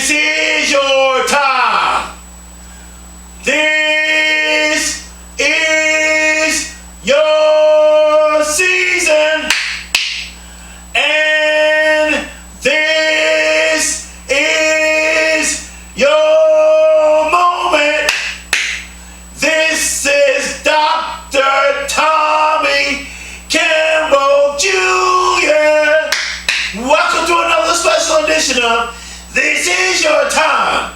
This is your time. This is your season. And this is your moment. This is Dr. Tommy Campbell Jr. Welcome to another special edition of This Is Your Time.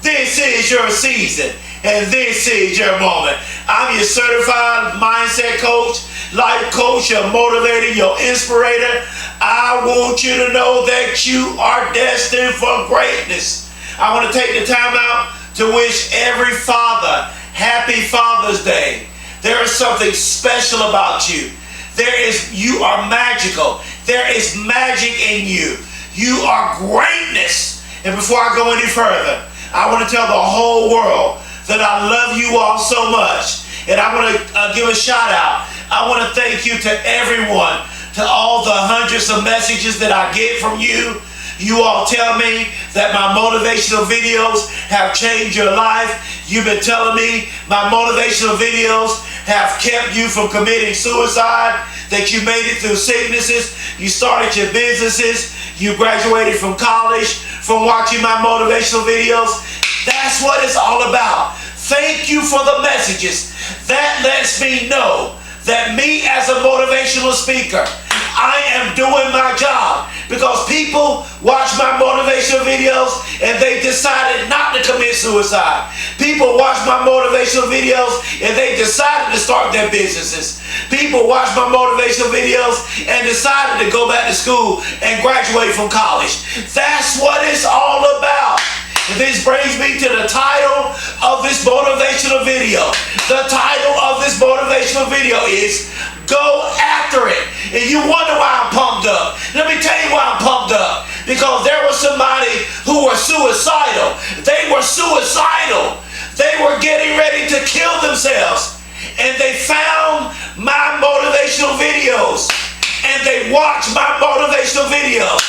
This is your season. And this is your moment. I'm your certified mindset coach, life coach, your motivator, your inspirator. I want you to know that you are destined for greatness. I want to take the time out to wish every father happy Father's Day. There is something special about you. You are magical. There is magic in you. You are greatness. And before I go any further, I want to tell the whole world that I love you all so much. And I want to give a shout out. I want to thank you to everyone, to all the hundreds of messages that I get from you. You all tell me that my motivational videos have changed your life. You've been telling me my motivational videos have kept you from committing suicide, that you made it through sicknesses, you started your businesses, you graduated from college, from watching my motivational videos. That's what it's all about. Thank you for the messages. That lets me know that me as a motivational speaker, I am doing my job, because people watch my motivational videos and they decided not to commit suicide. People watch my motivational videos and they decided to start their businesses. People watch my motivational videos and decided to go back to school and graduate from college. That's what it's all about. This brings me to the title of this motivational video. The title of this motivational video is Go After It. And you wonder why I'm pumped up. Let me tell you why I'm pumped up. Because there was somebody who were suicidal. They were suicidal. They were getting ready to kill themselves. And they found my motivational videos. And they watched my motivational videos.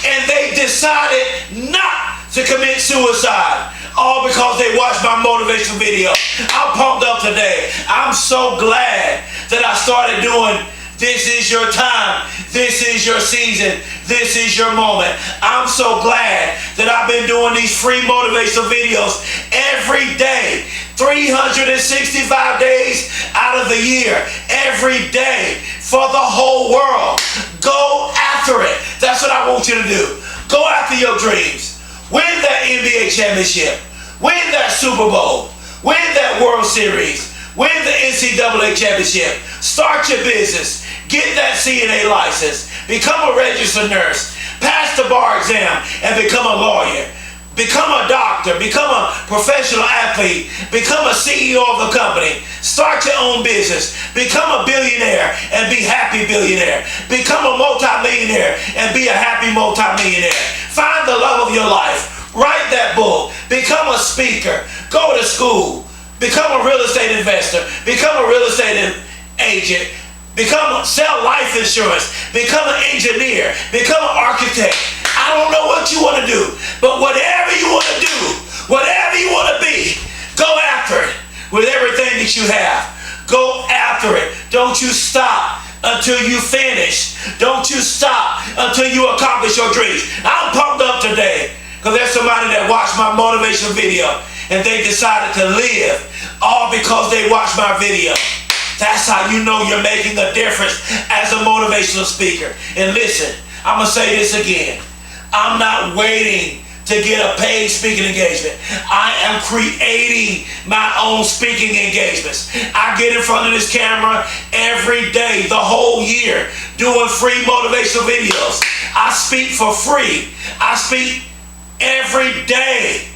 And they decided not to commit suicide, all because they watched my motivational video. I'm pumped up today. I'm so glad that I started doing This Is Your Time, This Is Your Season, This Is Your Moment. I'm so glad that I've been doing these free motivational videos every day, 365 days out of the year, every day for the whole world. Go after it. That's what I want you to do. Go after your dreams. Win that NBA championship. Win that Super Bowl. Win that World Series. Win the NCAA championship. Start your business. Get that CNA license. Become a registered nurse. Pass the bar exam and become a lawyer. Become a doctor. Become a professional athlete. Become a CEO of a company. Start your own business. Become a billionaire and be happy billionaire. Become a multimillionaire and be a happy multimillionaire. Find the love of your life. Write that book. Become a speaker. Go to school. Become a real estate investor. Become a real estate agent. Sell life insurance. Become an engineer. Become an architect. I don't know what you want to do, but whatever you want to do, whatever you want to be, go after it with everything that you have. Go after it. Don't you stop until you finish. Don't you stop until you accomplish your dreams. I'm pumped up today because there's somebody that watched my motivational video and they decided to live all because they watched my video. That's how you know you're making a difference as a motivational speaker. And listen, I'm going to say this again. I'm not waiting to get a paid speaking engagement. I am creating my own speaking engagements. I get in front of this camera every day, the whole year, doing free motivational videos. I speak for free. I speak every day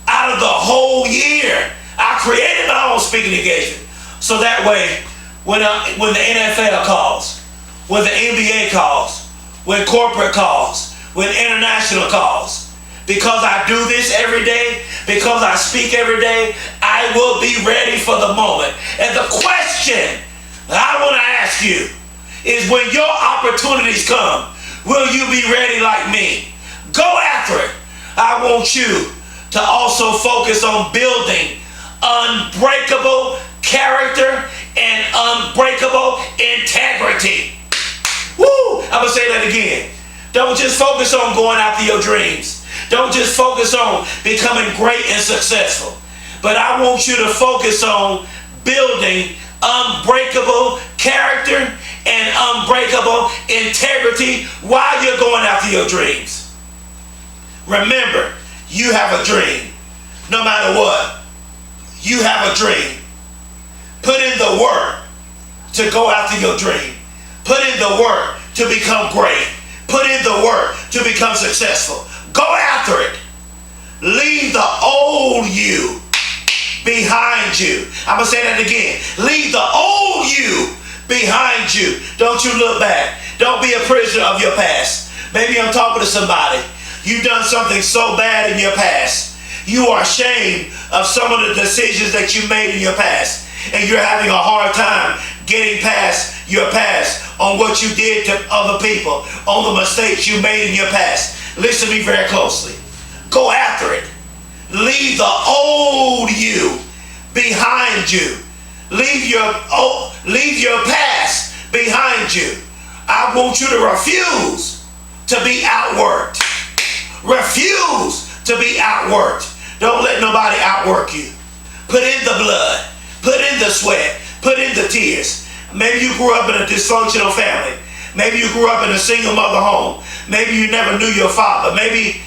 out of the whole year. I created my own speaking engagement. So that way, when the NFL calls, when the NBA calls, when corporate calls, when international calls, because I do this every day, because I speak every day, I will be ready for the moment. And the question that I want to ask you is, when your opportunities come, will you be ready like me? Go after it. I want you to also focus on building unbreakable character and unbreakable integrity. Woo! I'm going to say that again. Don't just focus on going after your dreams. Don't just focus on becoming great and successful. But I want you to focus on building unbreakable character and unbreakable integrity while you're going after your dreams. Remember, you have a dream. No matter what, you have a dream. Put in the work to go after your dream. Put in the work to become great. Put in the work to become successful. Go after it. Leave the old you behind you. I'm going to say that again. Leave the old you behind you. Don't you look back. Don't be a prisoner of your past. Maybe I'm talking to somebody. You've done something so bad in your past. You are ashamed of some of the decisions that you made in your past. And you're having a hard time getting past your past on what you did to other people, on the mistakes you made in your past. Listen to me very closely. Go after it. Leave the old you behind you. Leave your past behind you. I want you to refuse to be outworked. Refuse to be outworked. Don't let nobody outwork you. Put in the blood. Put in the sweat. Put in the tears. Maybe you grew up in a dysfunctional family. Maybe you grew up in a single mother home. Maybe you never knew your father. Maybe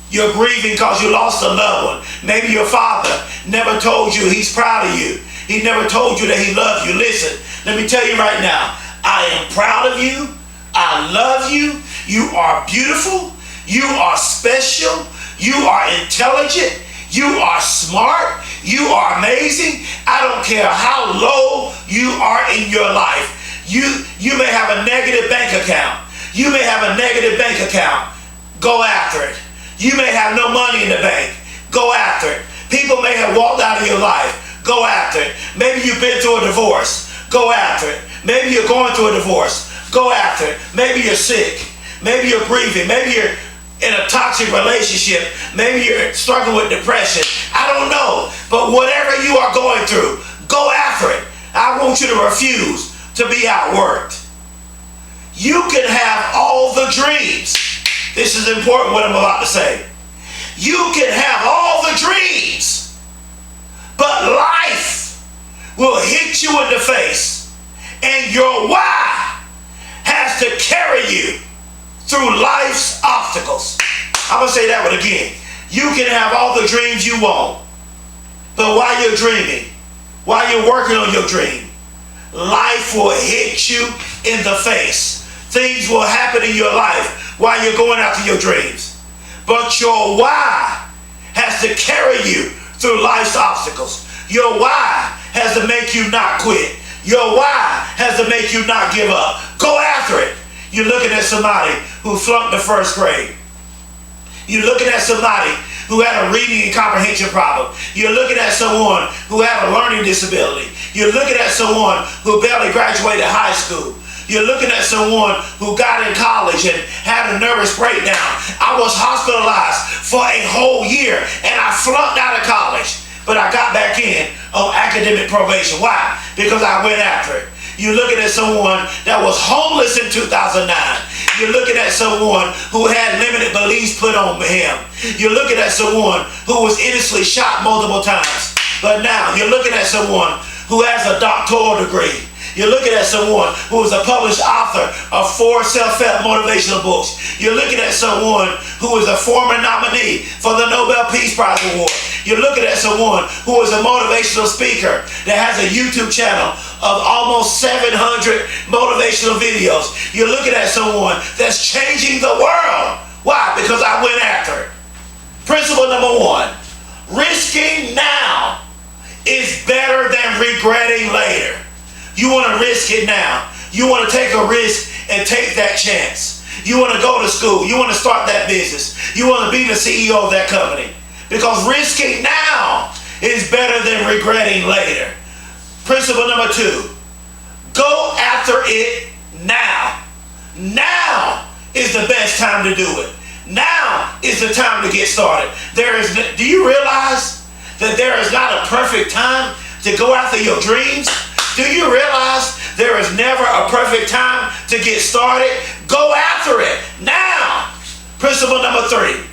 you're grieving because you lost a loved one. Maybe your father never told you he's proud of you. He never told you that he loved you. Listen, let me tell you right now. I am proud of you. I love you. You are beautiful. You are special. You are intelligent. You are smart. You are amazing. I don't care how low you are in your life. You may have a negative bank account. You may have a negative bank account. Go after it. You may have no money in the bank. Go after it. People may have walked out of your life. Go after it. Maybe you've been through a divorce. Go after it. Maybe you're going through a divorce. Go after it. Maybe you're sick. Maybe you're grieving. Maybe you're in a toxic relationship. Maybe you're struggling with depression. I don't know. But whatever you are going through, go after it. I want you to refuse to be outworked. You can have all the dreams. This is important what I'm about to say. You can have all the dreams, but life will hit you in the face, and your why has to carry you through life's obstacles. I'm going to say that one again. You can have all the dreams you want, but while you're dreaming, while you're working on your dream, life will hit you in the face. Things will happen in your life while you're going after your dreams. But your why has to carry you through life's obstacles. Your why has to make you not quit. Your why has to make you not give up. Go after it. You're looking at somebody who flunked the first grade. You're looking at somebody who had a reading and comprehension problem. You're looking at someone who had a learning disability. You're looking at someone who barely graduated high school. You're looking at someone who got in college and had a nervous breakdown. I was hospitalized for a whole year and I flunked out of college, but I got back in on academic probation. Why? Because I went after it. You're looking at someone that was homeless in 2009. You're looking at someone who had limited beliefs put on him. You're looking at someone who was innocently shot multiple times. But now you're looking at someone who has a doctoral degree. You're looking at someone who is a published author of 4 self-help motivational books. You're looking at someone who is a former nominee for the Nobel Peace Prize Award. You're looking at someone who is a motivational speaker that has a YouTube channel of almost 700 motivational videos. You're looking at someone that's changing the world. Why? Because I went after it. Principle number 1, risking now is better than regretting later. You want to risk it now. You want to take a risk and take that chance. You want to go to school. You want to start that business. You want to be the CEO of that company. Because risking now is better than regretting later. Principle number 2, go after it now. Now is the best time to do it. Now is the time to get started. Do you realize that there is not a perfect time to go after your dreams? Do you realize there is never a perfect time to get started? Go after it now. Principle number 3.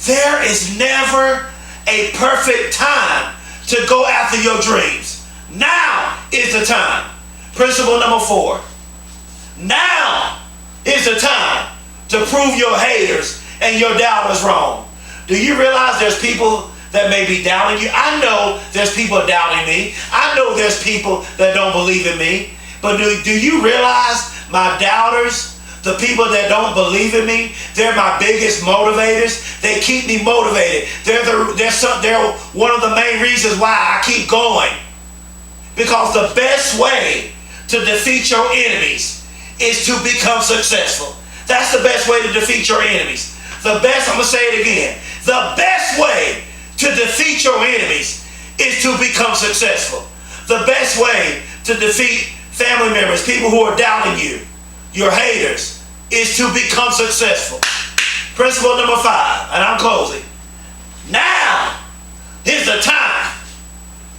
There is never a perfect time to go after your dreams. Now is the time. Principle number 4. Now is the time to prove your haters and your doubters wrong. Do you realize there's people that may be doubting you? I know there's people doubting me. I know there's people that don't believe in me. But do you realize my doubters, the people that don't believe in me, they're my biggest motivators. They keep me motivated. They're one of the main reasons why I keep going. Because the best way to defeat your enemies is to become successful. That's the best way to defeat your enemies. I'm going to say it again. The best way to defeat your enemies is to become successful. The best way to defeat family members, people who are doubting you, your haters, is to become successful. Principle number 5, and I'm closing. Now is the time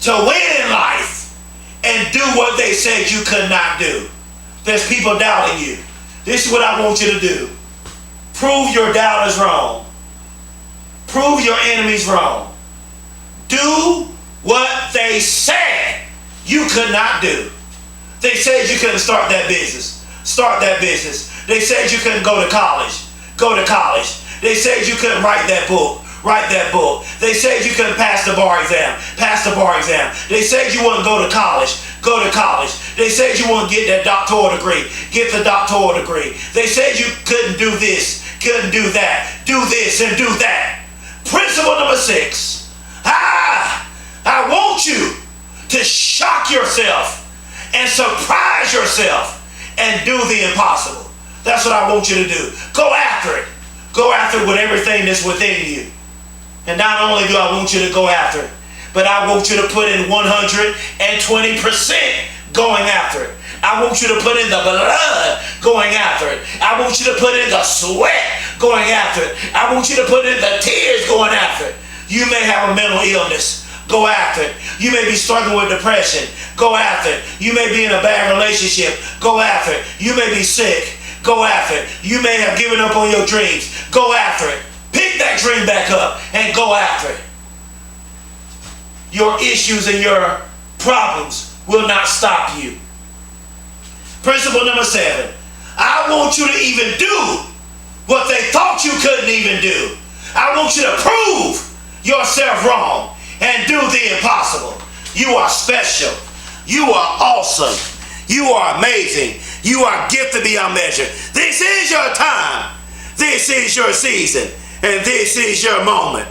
to win in life and do what they said you could not do. There's people doubting you. This is what I want you to do. Prove your doubters wrong. Prove your enemies wrong. Do what they said you could not do. They said you couldn't start that business. Start that business. They said you couldn't go to college. Go to college. They said you couldn't write that book. Write that book. They said you couldn't pass the bar exam. Pass the bar exam. They said you wouldn't go to college. Go to college. They said you wouldn't get that doctoral degree. Get the doctoral degree. They said you couldn't do this, couldn't do that. Do this and do that. Principle number 6. I want you to shock yourself and surprise yourself and do the impossible. That's what I want you to do. Go after it. Go after it with everything that's within you. And not only do I want you to go after it, but I want you to put in 120% going after it. I want you to put in the blood going after it. I want you to put in the sweat going after it. I want you to put in the tears going after it. You may have a mental illness. Go after it. You may be struggling with depression. Go after it. You may be in a bad relationship. Go after it. You may be sick. Go after it. You may have given up on your dreams. Go after it. Pick that dream back up and go after it. Your issues and your problems will not stop you. Principle number 7. I want you to even do what they thought you couldn't even do. I want you to prove yourself wrong and do the impossible. You are special. You are awesome. You are amazing. You are gifted beyond measure. This is your time. This is your season. And this is your moment.